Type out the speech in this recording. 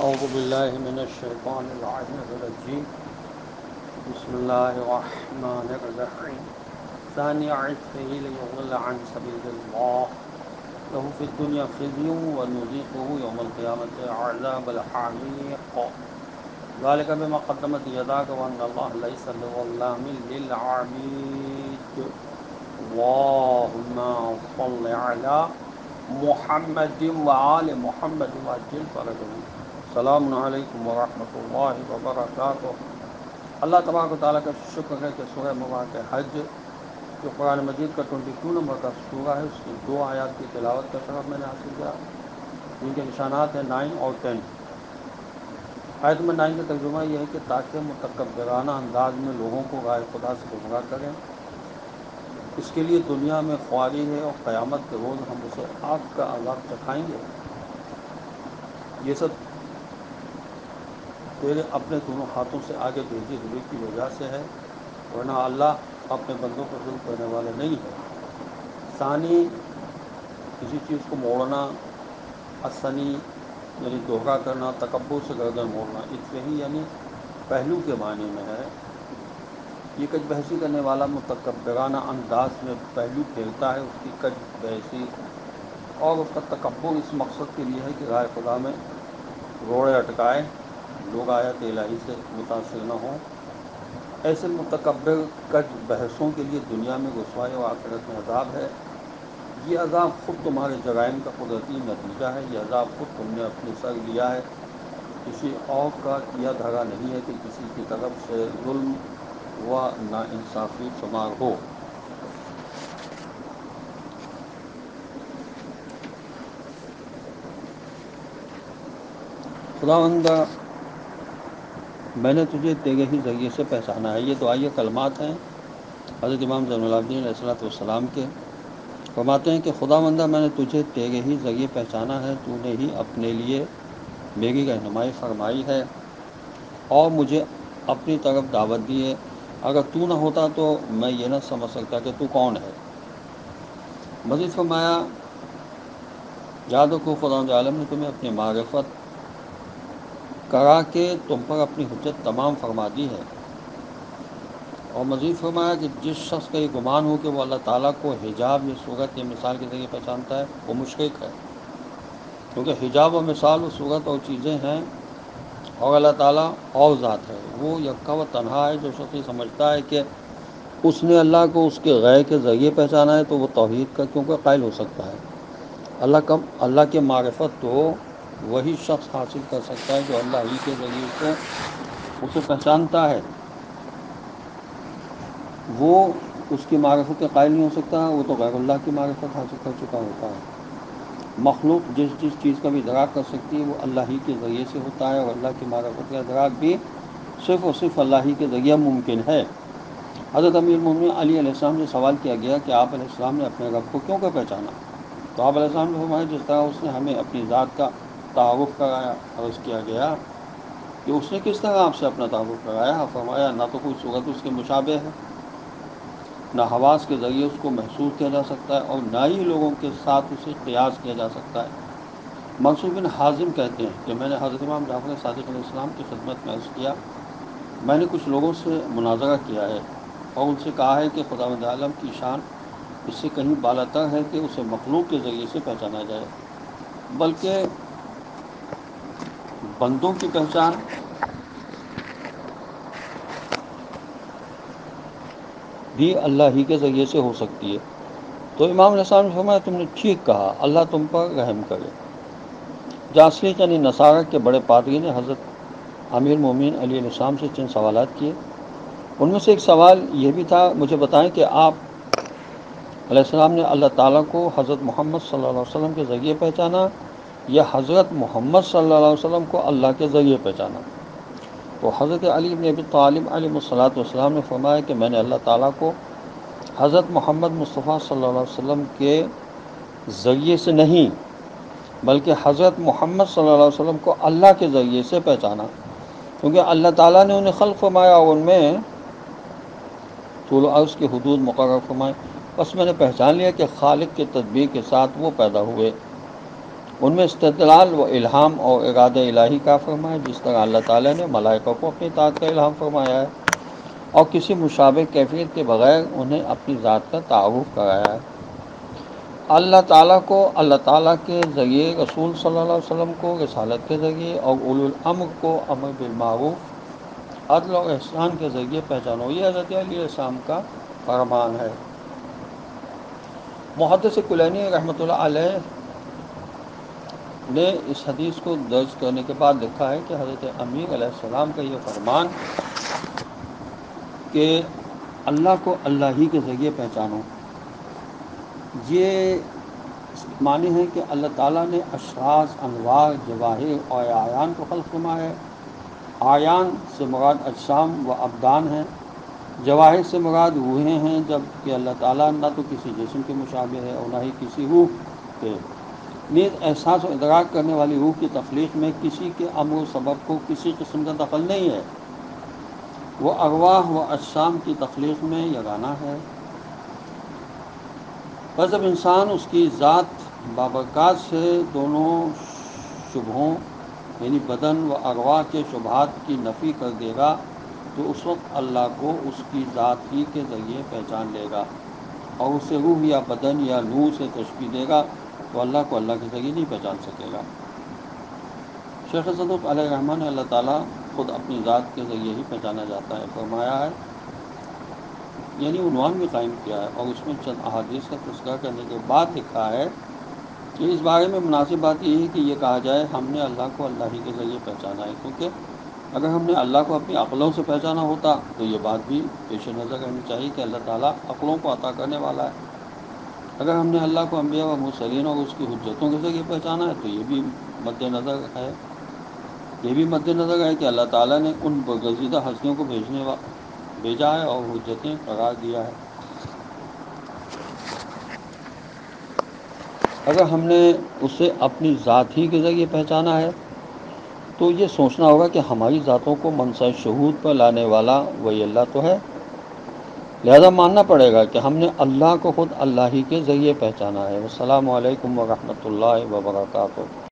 أعوذ بالله من الشيطان الرجيم بسم الله الرحمن الرحيم ثاني عطفه ليضل عن سبيل الله له في الدنيا خزي ونذيقه يوم القيامة عذاب الحريق ذلك بما قدمت يداك وأن الله ليس بظلام للعبيد اللهم صل على محمد وآل محمد وعجل فرجه السلام علیکم ورحمۃ اللہ وبرکاتہ۔ اللہ تبارک و تعالیٰ کا شکر ہے کہ سورہ مبارکہ حج جو قرآن مجید کا 22 نمبر کا سورہ ہے، اس کی 2 آیات کی تلاوت کا شرف میں نے حاصل کیا، جن کے نشانات ہیں 9 اور 10۔ آیت نمبر 9 کا ترجمہ یہ ہے کہ تاکہ متکبرانہ انداز میں لوگوں کو راہ خدا سے گمراہ کریں، اس کے لیے دنیا میں خواری ہے اور قیامت کے روز ہم اسے آگ کا عذاب چکھائیں گے۔ یہ سب تیرے اپنے دونوں ہاتھوں سے آگے بھیجے ہوئے کی وجہ سے ہے، ورنہ اللہ اپنے بندوں پر ظلم کرنے والا نہیں ہے۔ ثانی، کسی چیز کو موڑنا، الثنی یعنی دھوکہ کرنا، تکبر سے گردن موڑنا، اطفہی یعنی پہلو کے معنی میں ہے۔ یہ کج بحثی کرنے والا متکبرانہ انداز میں پہلو پھیرتا ہے، اس کی کج بحثی اور اس کا تکبر اس مقصد کے لیے ہے کہ راہ خدا میں روڑے اٹکائے، لوگ آیات الہی سے متاثر نہ ہوں۔ ایسے متکبر کج بحثوں کے لیے دنیا میں رسوائی اور آخرت میں عذاب ہے۔ یہ عذاب خود تمہارے جرائم کا قدرتی نتیجہ ہے، یہ عذاب خود تم نے اپنے سر لیا ہے، کسی اور کا کیا دھرا نہیں ہے کہ کسی کی طرف سے ظلم و ناانصافی شمار ہو۔ خداوندہ، میں نے تجھے تیرے ہی ذریعے سے پہچانا ہے۔ یہ دعائیہ کلمات ہیں حضرت امام زین العابدین علیہ السلام کے۔ فرماتے ہیں کہ خداوندہ، میں نے تجھے تیرے ہی ذریعے پہچانا ہے، تو نے ہی اپنے لیے میری رہنمائی فرمائی ہے اور مجھے اپنی طرف دعوت دی ہے۔ اگر تو نہ ہوتا تو میں یہ نہ سمجھ سکتا کہ تو کون ہے۔ مزید فرمایا، یاد رکھو خداوند عالم نے تمہیں اپنی معرفت کرا کے تم پر اپنی حجت تمام فرما دی ہے۔ اور مزید فرمایا کہ جس شخص کا یہ گمان ہو کہ وہ اللہ تعالیٰ کو حجاب یا صورت یا مثال کے ذریعے پہچانتا ہے، وہ مشرک ہے، کیونکہ حجاب و مثال و صورت اور چیزیں ہیں اور اللہ تعالیٰ اور ذات ہے۔ وہ یکا و تنہا ہے۔ جو شخص یہ سمجھتا ہے کہ اس نے اللہ کو اس کے غیر کے ذریعے پہچانا ہے تو وہ توحید کا کیونکہ قائل ہو سکتا ہے۔ اللہ کے معرفت تو وہی شخص حاصل کر سکتا ہے جو اللہ ہی کے ذریعے سے اسے پہچانتا ہے۔ وہ اس کی معرفت کے قائل نہیں ہو سکتا، وہ تو غیر اللہ کی معرفت حاصل کر چکا ہوتا ہے۔ مخلوق جس چیز کا بھی ادراک کر سکتی ہے وہ اللہ ہی کے ذریعے سے ہوتا ہے، اور اللہ کی معرفت کا ادراک بھی صرف اور صرف اللہ ہی کے ذریعے ممکن ہے۔ حضرت امیر المومنین علی علیہ السلام سے سوال کیا گیا کہ آپ علیہ السلام نے اپنے رب کو کیوں کر پہچانا؟ تو آپ علیہ السلام نے فرمایا جس طرح اس نے ہمیں اپنی ذات کا تعارف کرایا۔ عرض کیا گیا کہ اس نے کس طرح آپ سے اپنا تعارف کرایا؟ فرمایا نہ تو کوئی صورت اس کے مشابہ ہے، نہ حواس کے ذریعے اس کو محسوس کیا جا سکتا ہے، اور نہ ہی لوگوں کے ساتھ اسے قیاس کیا جا سکتا ہے۔ منصور بن حازم کہتے ہیں کہ میں نے حضرت امام جعفر صادق علیہ السلام کی خدمت میں عرض کیا، میں نے کچھ لوگوں سے مناظرہ کیا ہے اور ان سے کہا ہے کہ خداوند عالم کی شان اس سے کہیں بالاتر ہے کہ اسے مخلوق کے ذریعے سے پہچانا جائے، بلکہ بندوں کی پہچان بھی اللہ ہی کے ذریعے سے ہو سکتی ہے۔ تو امام علیہ السلام نے فرمایا تم نے ٹھیک کہا، اللہ تم پر رحم کرے۔ جاسلیت یعنی نصارہ کے بڑے پادری نے حضرت امیر مومنین علی علیہ السلام سے چند سوالات کیے۔ ان میں سے ایک سوال یہ بھی تھا، مجھے بتائیں کہ آپ علیہ السلام نے اللہ تعالیٰ کو حضرت محمد صلی اللہ علیہ وسلم کے ذریعے پہچانا یا حضرت محمد صلی اللہ علیہ وسلم کو اللہ کے ذریعے پہچانا؟ تو حضرت علی بن ابی طالب علیہ السلام نے فرمایا کہ میں نے اللہ تعالیٰ کو حضرت محمد مصطفیٰ صلی اللہ علیہ وسلم کے ذریعے سے نہیں بلکہ حضرت محمد صلی اللہ علیہ وسلم کو اللہ کے ذریعے سے پہچانا، کیونکہ اللہ تعالیٰ نے انہیں خلق فرمایا اور ان میں طول و عرض کی حدود مقرر فرمائے، بس میں نے پہچان لیا کہ خالق کے تدبیر کے ساتھ وہ پیدا ہوئے ان میں استدلال و الہام اور ارادہ الہی کا فرمایا، جس طرح اللہ تعالیٰ نے ملائکہ کو اپنی اطاعت کا الہام فرمایا ہے اور کسی مشابہ کیفیت کے بغیر انہیں اپنی ذات کا تعارف کرایا ہے۔ اللہ تعالیٰ کے ذریعے رسول صلی اللہ علیہ وسلم کو رسالت کے ذریعے اور اولو الامر کو امر بالمعروف عدل اور احسان کے ذریعے پہچانو، یہ حضرت علیہ السلام کا فرمان ہے۔ محدث کلینی رحمۃ اللہ علیہ نے اس حدیث کو درج کرنے کے بعد لکھا ہے کہ حضرت امیر علیہ السلام کا یہ فرمان کہ اللہ کو اللہ ہی کے ذریعے پہچانو، یہ معنی ہے کہ اللہ تعالیٰ نے اشخاص، انوار، جواہر اور اعیان کو خلق فرمایا ہے۔ اعیان سے مراد اجسام و ابدان ہیں، جواہر سے مراد روحیں ہیں، جبکہ اللہ تعالیٰ نہ تو کسی جسم کے مشابہ ہے اور نہ ہی کسی روح کے۔ نیز احساس و ادراک کرنے والی روح کی تخلیق میں کسی کے امر و سبب کو کسی قسم کا دخل نہیں ہے، وہ ارواح و اجسام کی تخلیق میں یگانہ ہے۔ بس جب انسان اس کی ذات بابرکات سے دونوں شبہوں یعنی بدن و ارواح کے شبہات کی نفی کر دے گا تو اس وقت اللہ کو اس کی ذات ہی کے ذریعے پہچان لے گا، اور اسے روح یا بدن یا نور سے تشبیہ دے گا تو اللہ کو اللہ کے ذریعے نہیں پہچان سکے گا۔ شیخ صدوق علیہ الرحمٰن نے اللہ تعالیٰ خود اپنی ذات کے ذریعے ہی پہچانا جاتا ہے فرمایا ہے، یعنی عنوان بھی قائم کیا ہے، اور اس میں چند احادیث کا تذکرہ کرنے کے بعد لکھا ہے کہ اس بارے میں مناسب بات یہ ہے کہ یہ کہا جائے ہم نے اللہ کو اللہ ہی کے ذریعے پہچانا ہے، کیونکہ اگر ہم نے اللہ کو اپنی عقلوں سے پہچانا ہوتا تو یہ بات بھی پیش نظر رہنی چاہیے کہ اللہ تعالیٰ عقلوں کو عطا کرنے والا ہے۔ اگر ہم نے اللہ کو انبیاء و مرسلین اور اس کی حجتوں کے ذریعے پہچانا ہے تو یہ بھی مد نظر ہے کہ اللہ تعالیٰ نے ان برگزیدہ ہستیوں کو بھیجا ہے اور حجتیں قرار دیا ہے۔ اگر ہم نے اسے اپنی ذات ہی کے ذریعے پہچانا ہے تو یہ سوچنا ہوگا کہ ہماری ذاتوں کو منصب شہود پر لانے والا وہی اللہ تو ہے، لہذا ماننا پڑے گا کہ ہم نے اللہ کو خود اللہ ہی کے ذریعے پہچانا ہے۔ السلام علیکم ورحمۃ اللہ وبرکاتہ۔